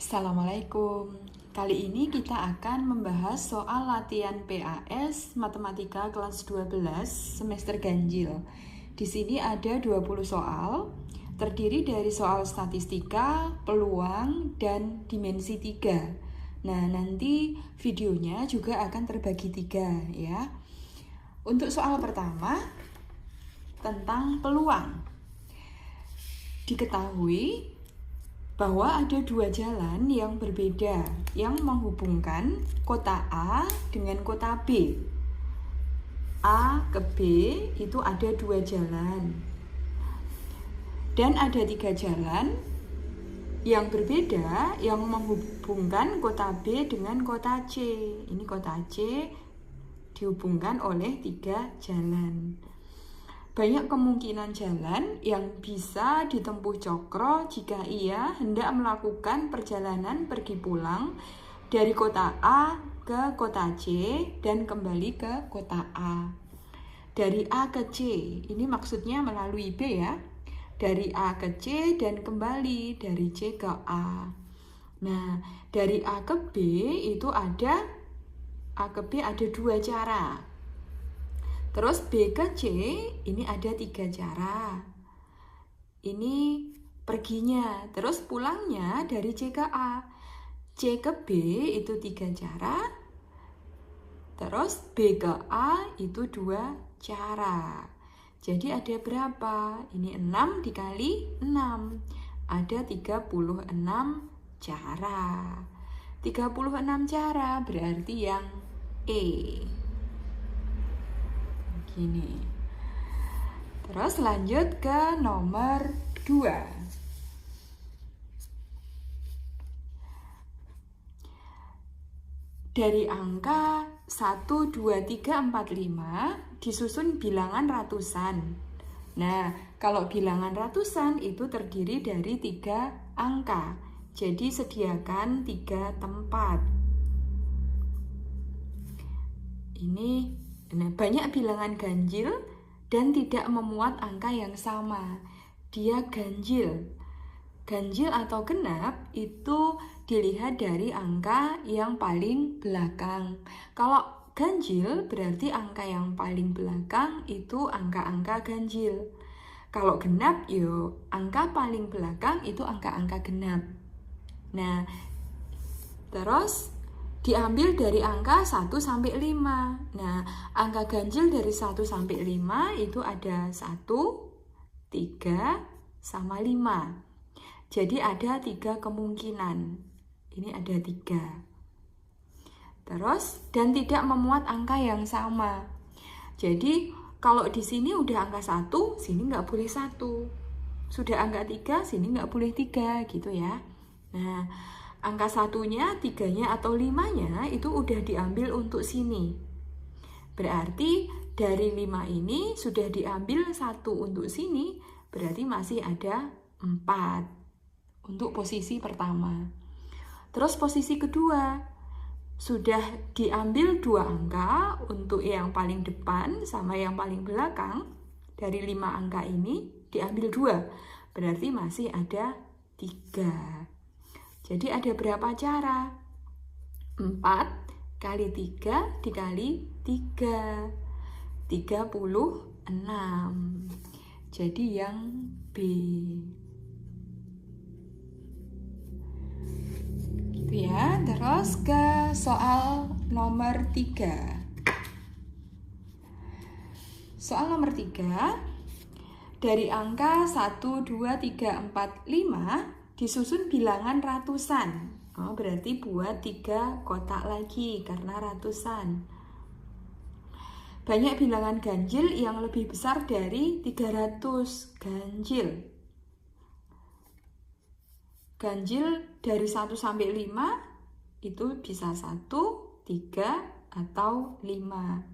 Assalamualaikum. Kali ini kita akan membahas soal latihan PAS Matematika kelas 12 semester ganjil. Di sini ada 20 soal, terdiri dari soal statistika, peluang, dan dimensi 3. Nah, nanti videonya juga akan terbagi 3 ya. Untuk soal pertama, tentang peluang. Diketahui bahwa ada dua jalan yang berbeda yang menghubungkan kota A dengan kota B. A ke B itu ada dua jalan. Dan ada 3 jalan yang berbeda yang menghubungkan kota B dengan kota C. Ini kota C dihubungkan oleh 3 jalan. Banyak kemungkinan jalan yang bisa ditempuh Cokro jika ia hendak melakukan perjalanan pergi pulang dari kota A ke kota C dan kembali ke kota A. Dari A ke C, ini maksudnya melalui B ya. Dari A ke C dan kembali dari C ke A. Nah, dari A ke B itu ada dua cara. Terus B ke C ini ada 3 cara. Ini perginya, terus pulangnya dari C ke A. C ke B itu 3 cara. Terus B ke A itu 2 cara. Jadi ada berapa? Ini 6 dikali 6. Ada 36 cara. 36 cara berarti yang E. Gini. Terus lanjut ke nomor 2. Dari angka 1, 2, 3, 4, 5 disusun bilangan ratusan. Nah, kalau bilangan ratusan itu terdiri dari 3 angka. Jadi sediakan 3 tempat. Ini banyak bilangan ganjil dan tidak memuat angka yang sama. Dia ganjil. Ganjil atau genap itu dilihat dari angka yang paling belakang. Kalau ganjil berarti angka yang paling belakang itu angka-angka ganjil. Kalau genap, angka paling belakang itu angka-angka genap. Nah, terus diambil dari angka 1 sampai 5. Nah, angka ganjil dari 1 sampai 5 itu ada 1, 3, sama 5. Jadi ada 3 kemungkinan. Ini ada 3. Terus, dan tidak memuat angka yang sama. Jadi, kalau di sini udah angka 1, sini nggak boleh 1. Sudah angka 3, sini nggak boleh 3, gitu ya. Nah, angka 1-nya, 3-nya, atau 5-nya itu udah diambil untuk sini. Berarti dari 5 ini sudah diambil 1 untuk sini, berarti masih ada 4 untuk posisi pertama. Terus posisi kedua, sudah diambil 2 angka untuk yang paling depan sama yang paling belakang. Dari 5 angka ini diambil 2, berarti masih ada 3. Jadi ada berapa cara? 4 kali 3 dikali 3. 36. Jadi yang B. Gitu ya. Terus ke soal nomor 3. Soal nomor 3. Dari angka 1, 2, 3, 4, 5 disusun bilangan ratusan. Berarti buat 3 kotak lagi karena ratusan. Banyak bilangan ganjil yang lebih besar dari 300. Ganjil. Ganjil dari 1 sampai 5 itu bisa 1, 3, atau 5.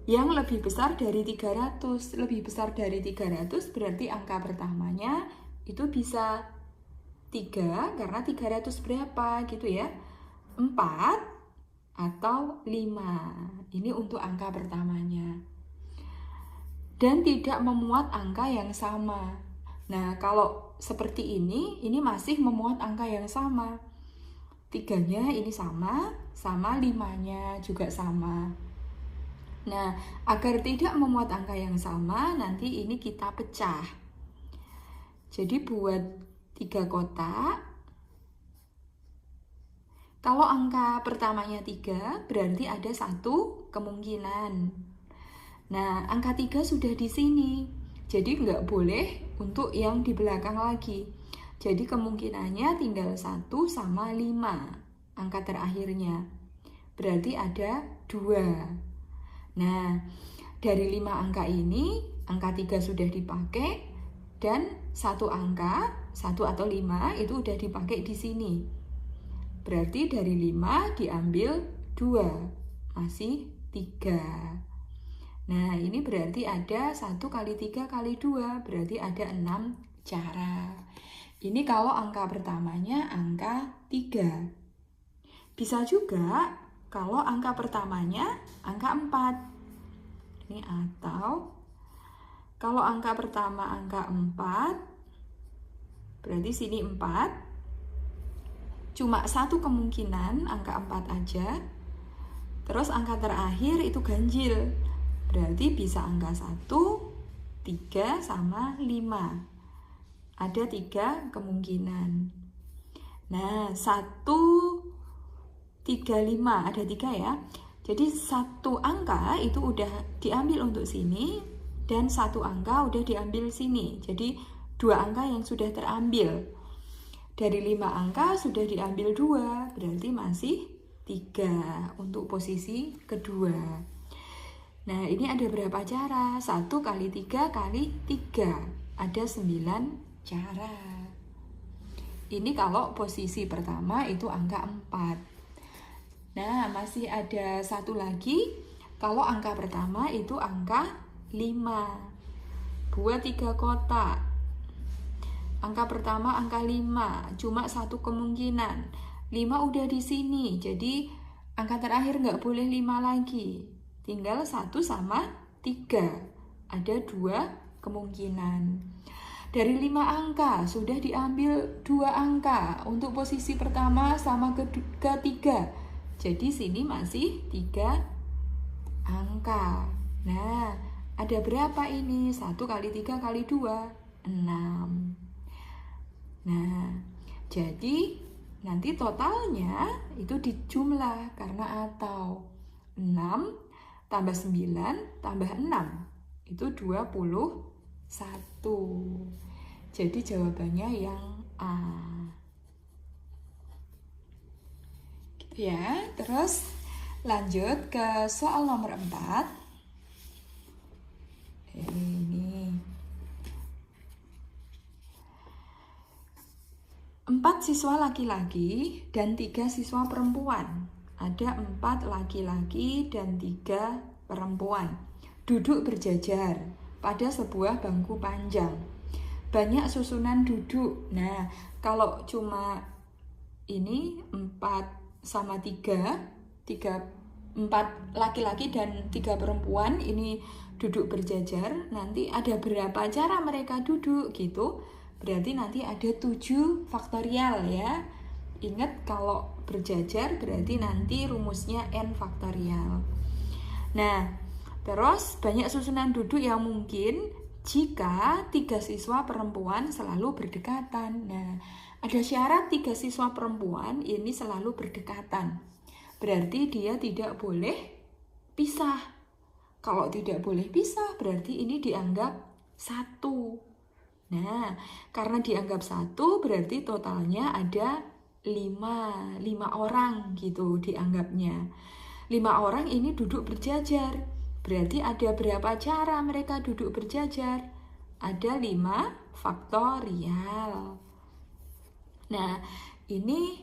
Yang lebih besar dari 300. Lebih besar dari 300 berarti angka pertamanya itu bisa 3 karena 300 berapa gitu ya, 4 atau 5. Ini untuk angka pertamanya. Dan tidak memuat angka yang sama. Nah, kalau seperti ini masih memuat angka yang sama. 3-nya ini sama 5-nya juga sama. Nah, agar tidak memuat angka yang sama, nanti ini kita pecah. Jadi buat 3 kotak. Kalau angka pertamanya 3, berarti ada 1 kemungkinan. Nah, angka 3 sudah di sini. Jadi nggak boleh untuk yang di belakang lagi. Jadi kemungkinannya tinggal 1 sama 5, angka terakhirnya. Berarti ada 2. Nah, dari 5 angka ini, angka 3 sudah dipakai, dan 1 angka, 1 atau 5, itu udah dipakai di sini. Berarti dari 5 diambil 2, masih 3. Nah, ini berarti ada 1 kali 3 kali 2, berarti ada 6 cara. Ini kalau angka pertamanya angka 3. Bisa juga kalau angka pertamanya angka 4. Ini atau kalau angka pertama angka 4, berarti sini 4. Cuma 1 kemungkinan angka 4 aja. Terus angka terakhir itu ganjil. Berarti bisa angka 1, 3, sama 5. Ada 3 kemungkinan. Nah, 1, 3, 5. Ada 3 ya. Jadi 1 angka itu udah diambil untuk sini, dan 1 angka udah diambil sini. Jadi 2 angka yang sudah terambil. Dari 5 angka sudah diambil 2, berarti masih 3 untuk posisi kedua. Nah, ini ada berapa cara? 1 kali 3 kali 3. Ada 9 cara. Ini kalau posisi pertama itu angka 4. Nah, masih ada 1 lagi. Kalau angka pertama itu angka 5. Buat 3 kotak. Angka pertama angka 5. Cuma 1 kemungkinan. 5 udah di sini. Jadi angka terakhir nggak boleh 5 lagi. Tinggal 1 sama 3. Ada 2 kemungkinan. Dari 5 angka sudah diambil 2 angka untuk posisi pertama sama ketiga. Jadi sini masih 3 angka. Nah, ada berapa ini? 1 kali 3 kali 2, 6. Nah, jadi nanti totalnya itu dijumlah karena atau 6 tambah 9 tambah 6 itu 21. Jadi jawabannya yang A. Gitu ya. Terus lanjut ke soal nomor 4. Ini 4 siswa laki-laki dan 3 siswa perempuan. Ada 4 laki-laki dan 3 perempuan duduk berjajar pada sebuah bangku panjang. Banyak susunan duduk. Nah, kalau cuma ini 4 sama 3, 4 laki-laki dan 3 perempuan ini duduk berjajar, nanti ada berapa cara mereka duduk gitu. Berarti nanti ada 7 faktorial ya. Ingat kalau berjajar berarti nanti rumusnya n faktorial. Nah, terus banyak susunan duduk yang mungkin jika 3 siswa perempuan selalu berdekatan. Nah, ada syarat 3 siswa perempuan ini selalu berdekatan. Berarti dia tidak boleh pisah. Kalau tidak boleh pisah berarti ini dianggap 1. Nah, karena dianggap 1 berarti totalnya ada 5 orang gitu dianggapnya. 5 orang ini duduk berjajar. Berarti ada berapa cara mereka duduk berjajar? Ada 5 faktorial. Nah, ini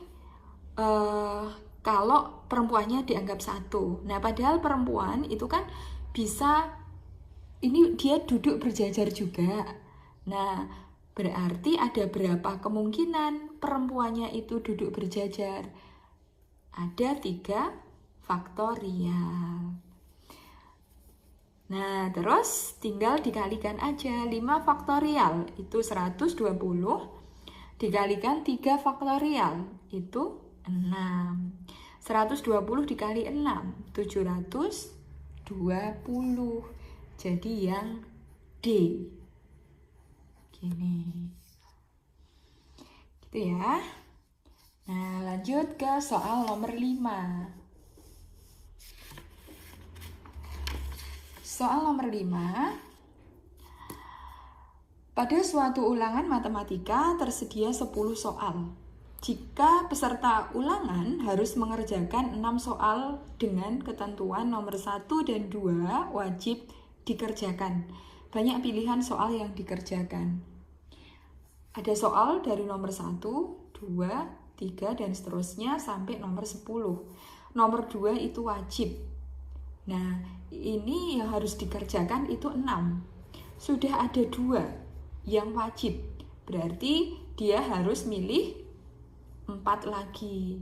kalau perempuannya dianggap 1. Nah, padahal perempuan itu kan bisa, ini dia duduk berjajar juga. Nah, berarti ada berapa kemungkinan perempuannya itu duduk berjajar? Ada 3 faktorial. Nah, terus tinggal dikalikan aja. 5 faktorial itu 120, dikalikan 3 faktorial itu 6. 120 dikali 6, 720. Jadi yang D. Gini. Gitu ya. Nah, lanjut ke soal nomor 5. Soal nomor 5. Pada suatu ulangan matematika tersedia 10 soal. Jika peserta ulangan harus mengerjakan 6 soal dengan ketentuan nomor 1 dan 2 wajib dikerjakan. Banyak pilihan soal yang dikerjakan. Ada soal dari nomor 1, 2, 3, dan seterusnya sampai nomor 10. Nomor 2 itu wajib. Nah, ini yang harus dikerjakan itu 6. Sudah ada 2 yang wajib. Berarti dia harus milih 4 lagi.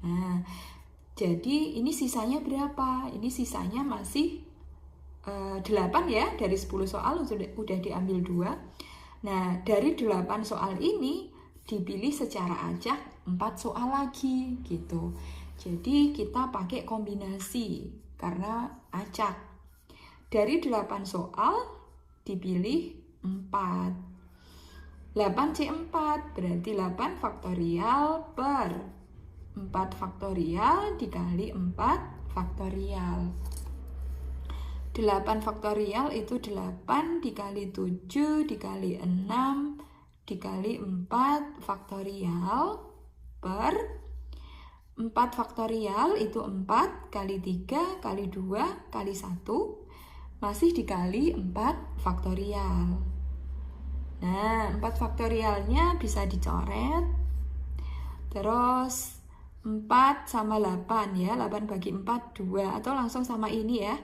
Nah, jadi ini sisanya berapa? Ini sisanya masih 8 ya. Dari 10 soal udah diambil 2. Nah, dari 8 soal ini dipilih secara acak 4 soal lagi gitu. Jadi kita pakai kombinasi karena acak. Dari 8 soal dipilih 4. 8C4 berarti 8 faktorial per 4 faktorial dikali 4 faktorial. 8 faktorial itu 8 dikali 7 dikali 6 dikali 4 faktorial per 4 faktorial itu 4 kali 3 kali 2 kali 1 masih dikali 4 faktorial. Nah, 4 faktorialnya bisa dicoret. Terus 4 sama 8 ya, 8 bagi 4 2 atau langsung sama ini ya.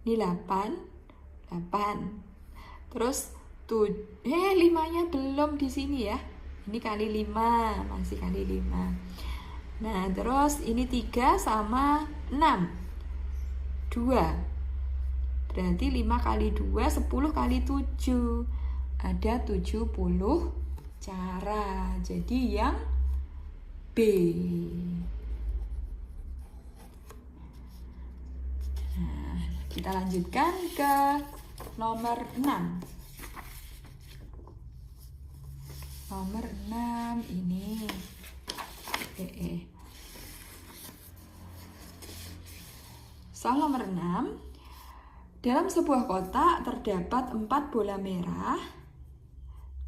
Ini 8. Terus 5-nya belum di sini ya. Ini kali 5, masih kali 5. Nah, terus ini 3 sama 6. 2. Berarti 5 kali 2, 10 kali 7. Ada 70 cara. Jadi yang B. Nah, kita lanjutkan ke nomor 6. Nomor 6 ini. Soal nomor 6. Dalam sebuah kotak terdapat 4 bola merah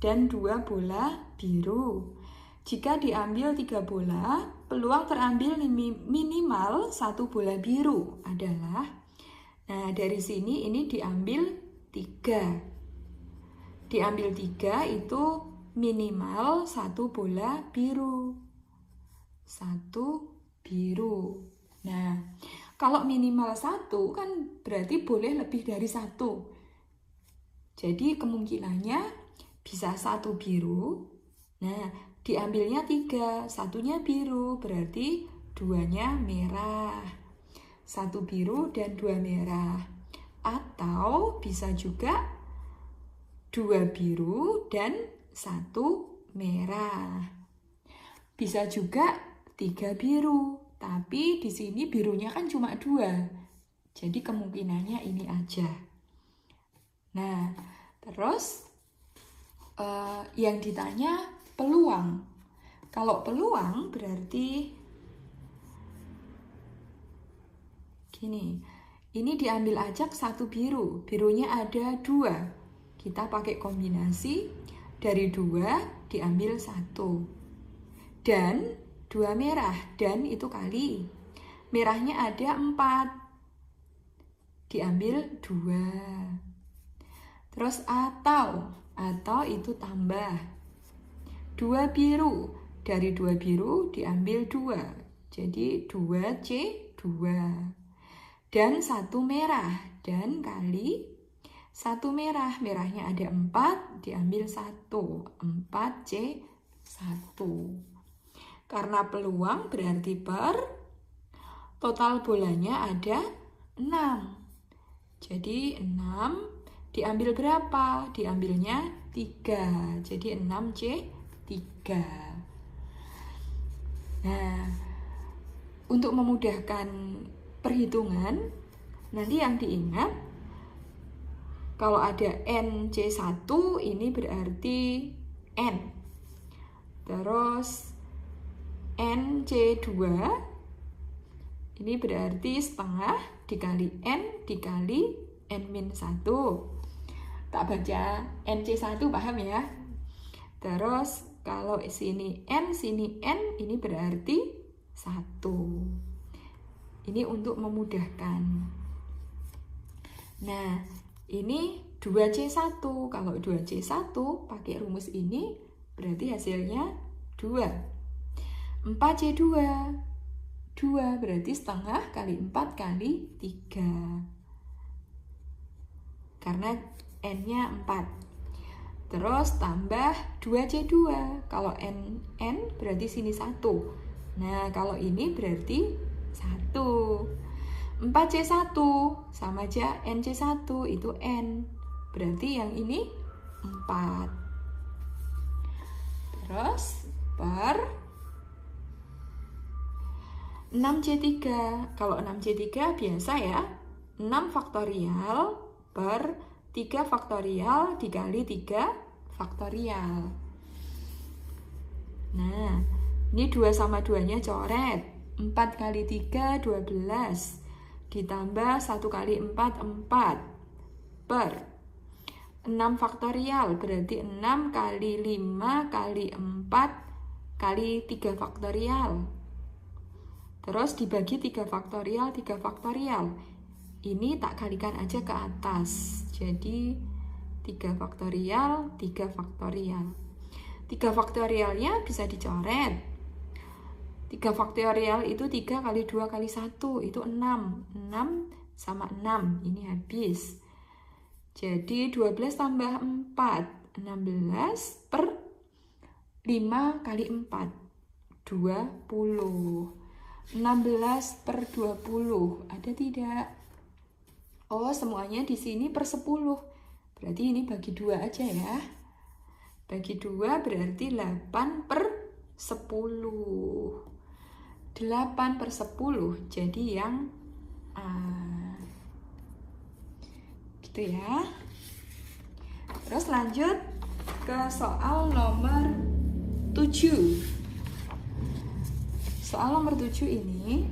dan 2 bola biru. Jika diambil 3 bola, peluang terambil minimal 1 bola biru adalah, nah dari sini ini diambil 3. Diambil 3 itu minimal 1 bola biru. 1 biru. Nah, kalau minimal 1 kan berarti boleh lebih dari 1. Jadi kemungkinannya bisa 1 biru. Nah, diambilnya 3. 1-nya biru, berarti 2-nya merah. 1 biru dan 2 merah. Atau bisa juga 2 biru dan 1 merah. Bisa juga 3 biru, tapi di sini birunya kan cuma 2. Jadi kemungkinannya ini aja. Nah, terus yang ditanya peluang. Kalau peluang berarti gini. Ini diambil acak 1 biru. Birunya ada 2. Kita pakai kombinasi. Dari 2 diambil 1. Dan 2 merah, dan itu kali. Merahnya ada 4. Diambil 2. Terus atau itu tambah. 2 biru, dari 2 biru diambil 2. Jadi 2C2. Dan 1 merah, dan kali 1 merah. Merahnya ada 4, diambil 1. 4C1. Karena peluang berarti per total bolanya ada 6. Jadi 6 diambil berapa? Diambilnya 3. Jadi 6C3. Nah, untuk memudahkan perhitungan, nanti yang diingat, kalau ada NC1 ini berarti N. Terus NC2 ini berarti setengah dikali N dikali N-1. Tak baca NC1, paham ya? Terus kalau sini N, ini berarti 1. Ini untuk memudahkan. Nah, ini 2C1. Kalau 2C1 pakai rumus ini berarti hasilnya 2. 4C2. 2 berarti setengah kali 4 kali 3. Karena N-nya 4. Terus tambah 2C2. Kalau N berarti sini 1. Nah, kalau ini berarti 1. 4C1 sama aja NC1 itu N. Berarti yang ini 4. Terus per 6C3. Kalau 6C3 biasa ya, 6 faktorial per 3 faktorial dikali 3 faktorial. Nah, ini 2 sama 2-nya coret. 4 kali 3, 12. Ditambah 1 kali 4, 4. Per 6 faktorial, berarti 6 kali 5 kali 4 kali 3 faktorial. Terus dibagi 3 faktorial, 3 faktorial. Ini tak kalikan aja ke atas. Jadi 3 faktorial, 3 faktorial. 3 faktorialnya bisa dicoret. 3 faktorial itu 3 kali 2 kali 1, itu 6. 6 sama 6, ini habis. Jadi 12 tambah 4, 16 per 5 kali 4, 20. 16 per 20, ada tidak? Oh, semuanya di sini per 10. Berarti ini bagi 2 aja ya. Bagi 2 berarti 8 per 10. 8 per 10, jadi yang A. Gitu ya. Terus lanjut ke soal nomor 7. Soal nomor 7 ini,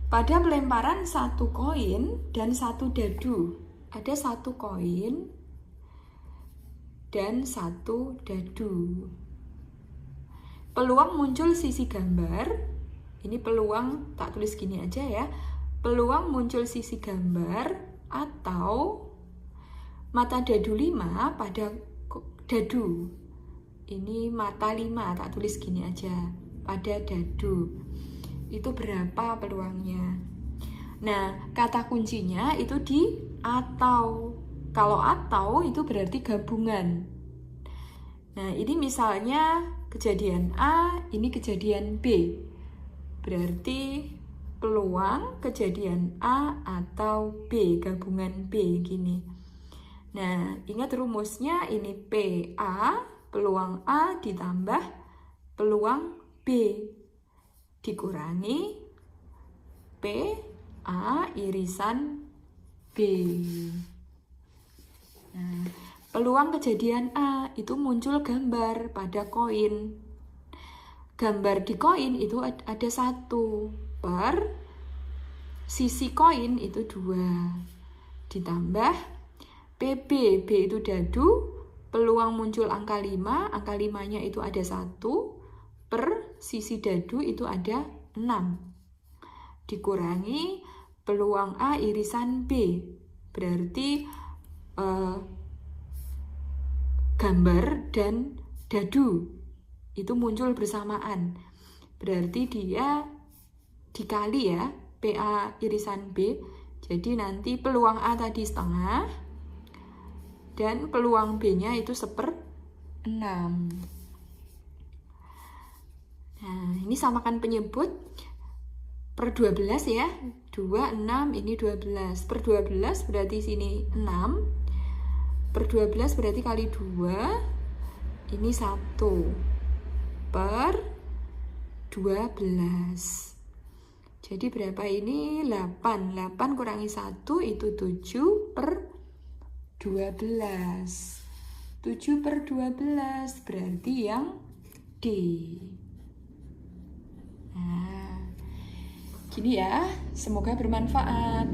pada pelemparan 1 koin dan 1 dadu, ada 1 koin dan 1 dadu. Peluang muncul sisi gambar, ini peluang, tak tulis gini aja ya, peluang muncul sisi gambar atau mata dadu 5 pada dadu. Ini mata 5, tak tulis gini aja, pada dadu. Itu berapa peluangnya? Nah, kata kuncinya itu di atau. Kalau atau itu berarti gabungan. Nah, ini misalnya kejadian A, ini kejadian B. Berarti peluang kejadian A atau B, gabungan B gini. Nah, ingat rumusnya ini PA, peluang A ditambah peluang B. Dikurangi PA irisan B. Nah, peluang kejadian A itu muncul gambar pada koin. Gambar di koin itu ada 1 per sisi koin itu 2. Ditambah PB, B itu dadu, peluang muncul angka 5, angka 5-nya itu ada 1 per sisi dadu itu ada 6. Dikurangi peluang A irisan B. Berarti gambar dan dadu itu muncul bersamaan. Berarti dia dikali ya, PA irisan B. Jadi nanti peluang A tadi setengah dan peluang B-nya itu 1/6. Nah, ini samakan penyebut. per 12 ya. 2, 6, ini 12. Per 12 berarti sini 6. Per 12 berarti kali 2. Ini 1. Per 12. Jadi berapa ini? 8. 8 kurangi 1 itu 7 per 12. 7 per 12 berarti yang D. Nah, gini ya, semoga bermanfaat.